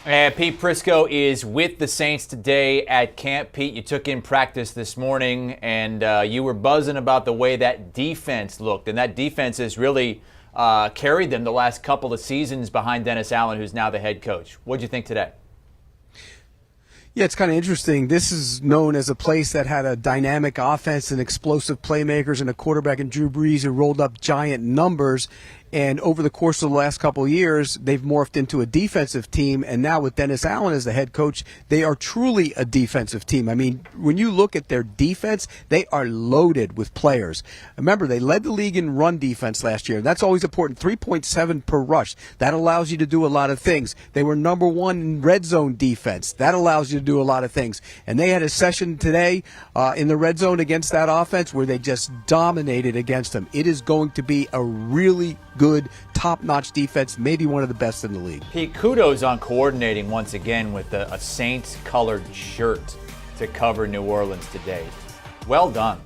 And Pete Prisco is with the Saints today at camp. Pete, you took in practice this morning, and you were buzzing about the way that defense looked. And that defense has really carried them the last couple of seasons behind Dennis Allen, who's now the head coach. What did you think today? Yeah, it's kind of interesting. This is known as a place that had a dynamic offense and explosive playmakers and a quarterback in Drew Brees who rolled up giant numbers. And over the course of the last couple of years, they've morphed into a defensive team. And now with Dennis Allen as the head coach, they are truly a defensive team. I mean, when you look at their defense, they are loaded with players. Remember, they led the league in run defense last year. That's always important. 3.7 per rush. That allows you to do a lot of things. They were number one in red zone defense. That allows you to do a lot of things. And they had a session today in the red zone against that offense where they just dominated against them. It is going to be a really good, top-notch defense, maybe one of the best in the league. Pete, kudos on coordinating once again with a Saints-colored shirt to cover New Orleans today. Well done.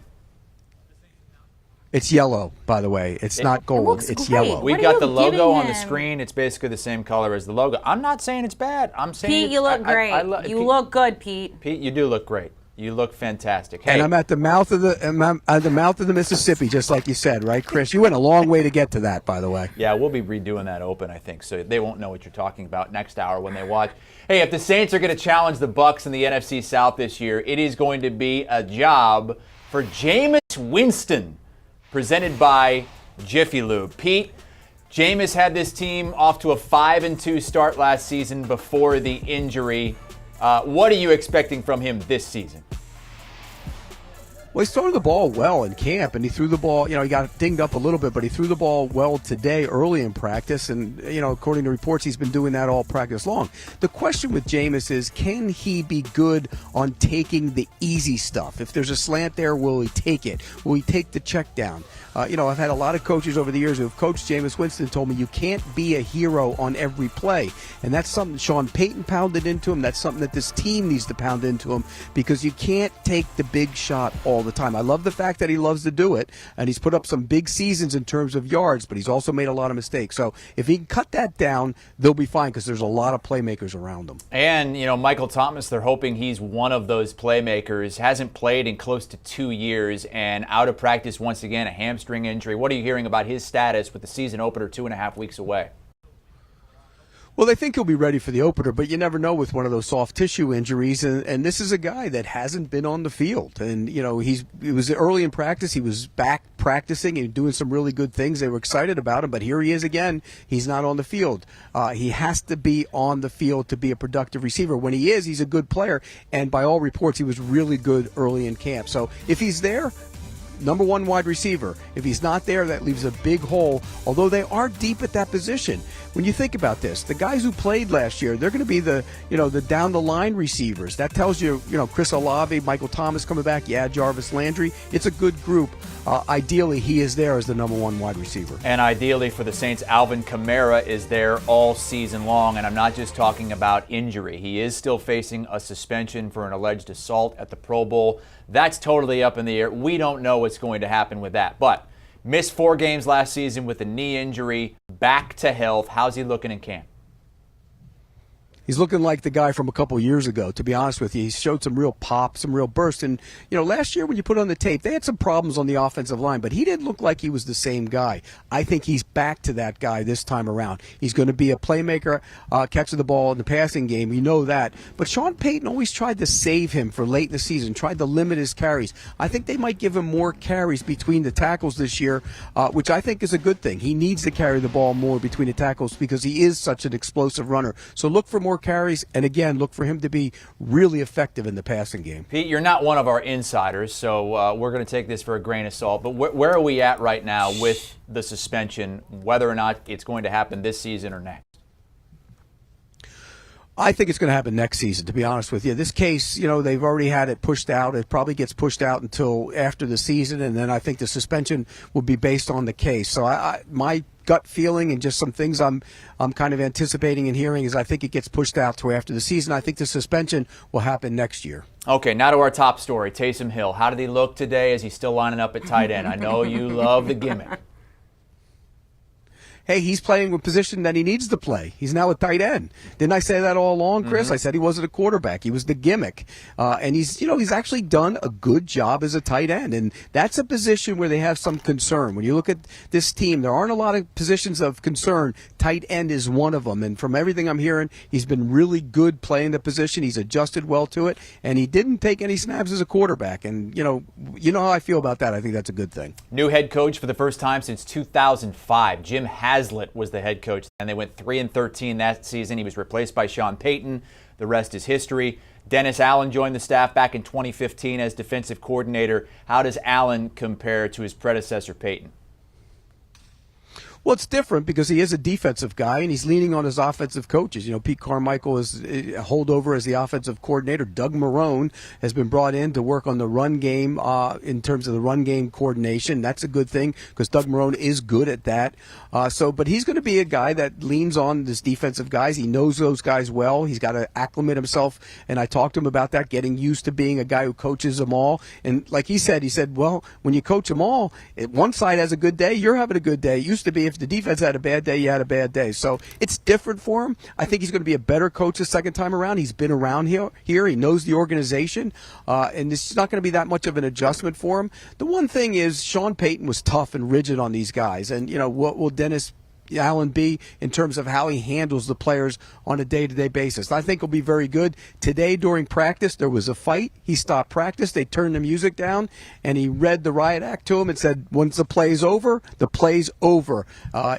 It's yellow, by the way. It's not gold. It's great. yellow. We got the logo on the screen. It's basically the same color as the logo. I'm not saying it's bad. I'm saying Pete, you look great. You look good, Pete. Pete, you do look great. You look fantastic. Hey, and I'm at the mouth of the Mississippi, just like you said, right, Chris? You went a long way to get to that, by the way. Yeah, we'll be redoing that open, I think, so they won't know what you're talking about next hour when they watch. Hey, if the Saints are going to challenge the Bucs in the NFC South this year, it is going to be a job for Jameis Winston, presented by Jiffy Lube. Pete, Jameis had this team off to a 5-2 start last season before the injury. What are you expecting from him this season? Well, he's throwing the ball well in camp, and he threw the ball, he got dinged up a little bit, but he threw the ball well today early in practice, and, according to reports, he's been doing that all practice long. The question with Jameis is, can he be good on taking the easy stuff? If there's a slant there, will he take it? Will he take the check down? I've had a lot of coaches over the years who have coached Jameis Winston told me you can't be a hero on every play. And that's something Sean Payton pounded into him. That's something that this team needs to pound into him because you can't take the big shot all the time. I love the fact that he loves to do it, and he's put up some big seasons in terms of yards, but he's also made a lot of mistakes. So if he can cut that down, they'll be fine because there's a lot of playmakers around them. And, Michael Thomas, they're hoping he's one of those playmakers. Hasn't played in close to 2 years and out of practice once again, a hamstring injury. What are you hearing about his status with the season opener 2.5 weeks away? Well, they think he'll be ready for the opener, but you never know with one of those soft tissue injuries. And this is a guy that hasn't been on the field. And, it was early in practice. He was back practicing and doing some really good things. They were excited about him, but here he is again. He's not on the field. He has to be on the field to be a productive receiver. When he is, he's a good player. And by all reports, he was really good early in camp. So if he's there, number one wide receiver. If he's not there, that leaves a big hole, although they are deep at that position. When you think about this, the guys who played last year, they're going to be the down the line receivers. That tells you, Chris Olave, Michael Thomas coming back, Jarvis Landry. It's a good group. Ideally, he is there as the number one wide receiver. And ideally for the Saints, Alvin Kamara is there all season long. And I'm not just talking about injury. He is still facing a suspension for an alleged assault at the Pro Bowl. That's totally up in the air. We don't know what's going to happen with that. But missed 4 games last season with a knee injury, back to health. How's he looking in camp? He's looking like the guy from a couple years ago, to be honest with you. He showed some real pop, some real burst. And, last year when you put on the tape, they had some problems on the offensive line, but he didn't look like he was the same guy. I think he's back to that guy this time around. He's going to be a playmaker, catching the ball in the passing game. You know that. But Sean Payton always tried to save him for late in the season, tried to limit his carries. I think they might give him more carries between the tackles this year, which I think is a good thing. He needs to carry the ball more between the tackles because he is such an explosive runner. So look for more carries, and again, look for him to be really effective in the passing game. Pete, you're not one of our insiders, so we're going to take this for a grain of salt. But where are we at right now with the suspension, whether or not it's going to happen this season or next? I think it's going to happen next season, to be honest with you. This case, they've already had it pushed out. It probably gets pushed out until after the season, and then I think the suspension will be based on the case. So my gut feeling and just some things I'm kind of anticipating and hearing is I think it gets pushed out to after the season. I think the suspension will happen next year. Okay, now to our top story, Taysom Hill. How did he look today? Is he still lining up at tight end? I know you love the gimmick. hey, he's playing a position that he needs to play. He's now a tight end. Didn't I say that all along, Chris? I said he wasn't a quarterback. He was the gimmick. And he's actually done a good job as a tight end. And that's a position where they have some concern. When you look at this team, there aren't a lot of positions of concern. Tight end is one of them. And from everything I'm hearing, he's been really good playing the position. He's adjusted well to it. And he didn't take any snaps as a quarterback. And, you know how I feel about that. I think that's a good thing. New head coach for the first time since 2005. Jim Haslett was the head coach, and they went 3-13 that season. He was replaced by Sean Payton. The rest is history. Dennis Allen joined the staff back in 2015 as defensive coordinator. How does Allen compare to his predecessor, Payton? Well, it's different because he is a defensive guy and he's leaning on his offensive coaches. Pete Carmichael is a holdover as the offensive coordinator. Doug Marrone has been brought in to work on the run game in terms of the run game coordination. That's a good thing because Doug Marrone is good at that. But he's going to be a guy that leans on his defensive guys. He knows those guys well. He's got to acclimate himself, and I talked to him about that, getting used to being a guy who coaches them all. And like he said, well, when you coach them all, one side has a good day, you're having a good day. It used to be if the defense had a bad day, you had a bad day. So it's different for him. I think he's going to be a better coach the second time around. He's been around here. He knows the organization, and it's not going to be that much of an adjustment for him. The one thing is Sean Payton was tough and rigid on these guys, and what will Dennis Allen be in terms of how he handles the players on a day-to-day basis. I think he'll be very good. Today during practice, there was a fight. He stopped practice. They turned the music down, and he read the riot act to him and said, once the play's over, the play's over.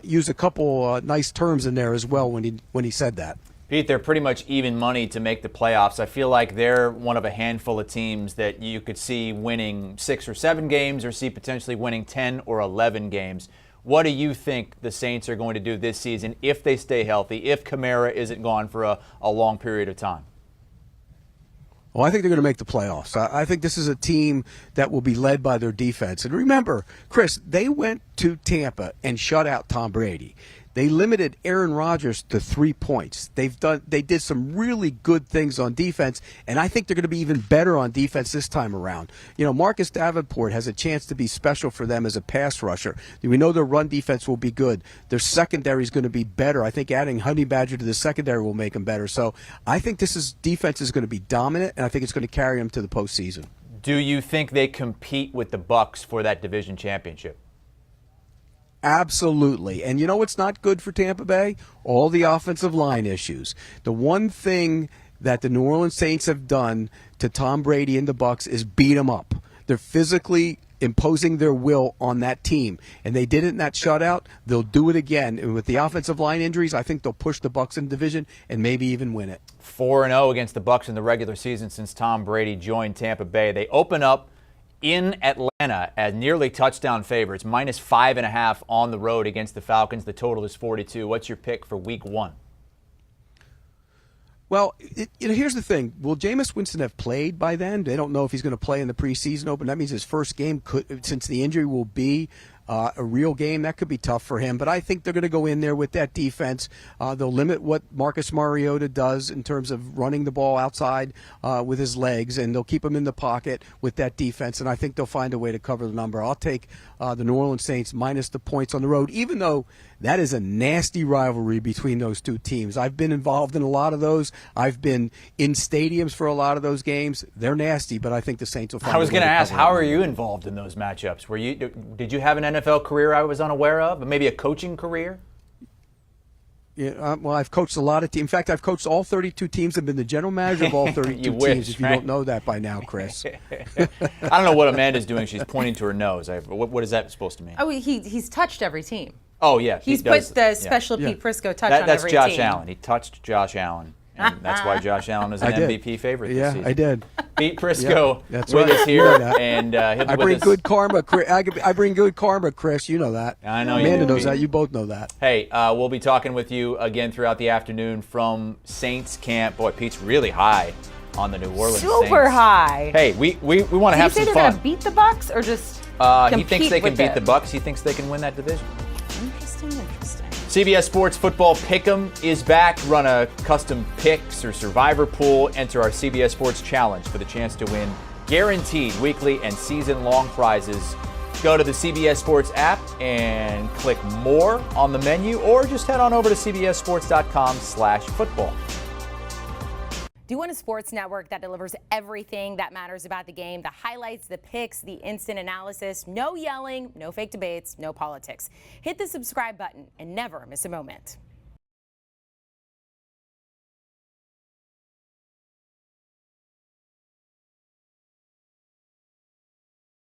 Used a couple nice terms in there as well when he said that. Pete, they're pretty much even money to make the playoffs. I feel like they're one of a handful of teams that you could see winning 6 or 7 games or see potentially winning 10 or 11 games. What do you think the Saints are going to do this season if they stay healthy, if Kamara isn't gone for a long period of time? Well, I think they're going to make the playoffs. I think this is a team that will be led by their defense. And remember, Chris, they went to Tampa and shut out Tom Brady. They limited Aaron Rodgers to 3 points. They did some really good things on defense, and I think they're going to be even better on defense this time around. Marcus Davenport has a chance to be special for them as a pass rusher. We know their run defense will be good. Their secondary is going to be better. I think adding Honey Badger to the secondary will make them better. So I think defense is going to be dominant, and I think it's going to carry them to the postseason. Do you think they compete with the Bucs for that division championship? Absolutely. And you know what's not good for Tampa Bay? All the offensive line issues. The one thing that the New Orleans Saints have done to Tom Brady and the Bucs is beat him up. They're physically imposing their will on that team. And they did it in that shutout. They'll do it again. And with the offensive line injuries, I think they'll push the Bucs in the division and maybe even win it. 4-0 against the Bucs in the regular season since Tom Brady joined Tampa Bay. They open up in Atlanta as nearly touchdown favorites, -5.5 on the road against the Falcons. The total is 42. What's your pick for week 1? Well, here's the thing. Will Jameis Winston have played by then? They don't know if he's going to play in the preseason open. That means his first game, since the injury, will be a real game. That could be tough for him. But I think they're going to go in there with that defense. They'll limit what Marcus Mariota does in terms of running the ball outside with his legs, and they'll keep him in the pocket with that defense. And I think they'll find a way to cover the number. I'll take the New Orleans Saints minus the points on the road, even though that is a nasty rivalry between those two teams. I've been involved in a lot of those. I've been in stadiums for a lot of those games. They're nasty, but I think the Saints will find a way. I was going to ask, how are you involved in those matchups? Did you have an NFL career I was unaware of, or maybe a coaching career? Yeah, well, I've coached a lot of teams. In fact, I've coached all 32 teams and been the general manager of all 32 teams, if you don't know that by now, Chris. I don't know what Amanda's doing. She's pointing to her nose. What is that supposed to mean? Oh, he's touched every team. Oh, yeah. He's put the special Pete Prisco touch on every team. That's Josh Allen. He touched Josh Allen. And that's why Josh Allen is an MVP favorite this season. Yeah, I did. Pete Prisco with us here, and he'll be I bring good karma. I bring good karma, Chris. You know that. I know Amanda you do. knows that. You both know that. Hey, we'll be talking with you again throughout the afternoon from Saints camp. Boy, Pete's really high on the New Orleans Saints. Super high. Hey, we want to have some fun. Did you say they're going to beat the Bucs or just he thinks they can beat the Bucs. He thinks they can win that division. Interesting. CBS Sports Football Pick'em is back. Run a custom picks or survivor pool. Enter our CBS Sports Challenge for the chance to win guaranteed weekly and season-long prizes Go to the CBS Sports app and click more on the menu, or just head on over to cbssports.com/football. Do you want a sports network that delivers everything that matters about the game? The highlights, the picks, the instant analysis, no yelling, no fake debates, no politics. Hit the subscribe button and never miss a moment.